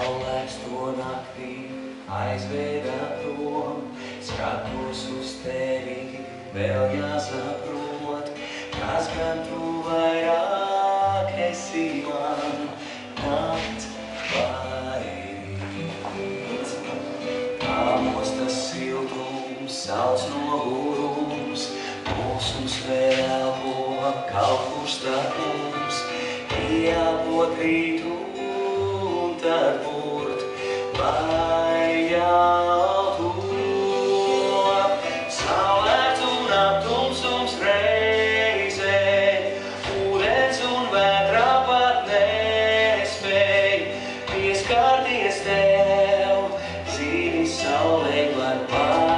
saulēks to naktī aizveda prom. Skatos uz tevi, vēl jāsaprot, kas gan tu vairāk esi man. Nakt vai rīts, kāmos tas siltums, sauc nogurums, mūsums vēl elpo kaut kur starp mums. Ielpot rītu un tad burt, vai jau top. Saulēts un aptumsums reizē, ūdens un vētrā pat nespēj pieskārties tev. Zini, saulē var pār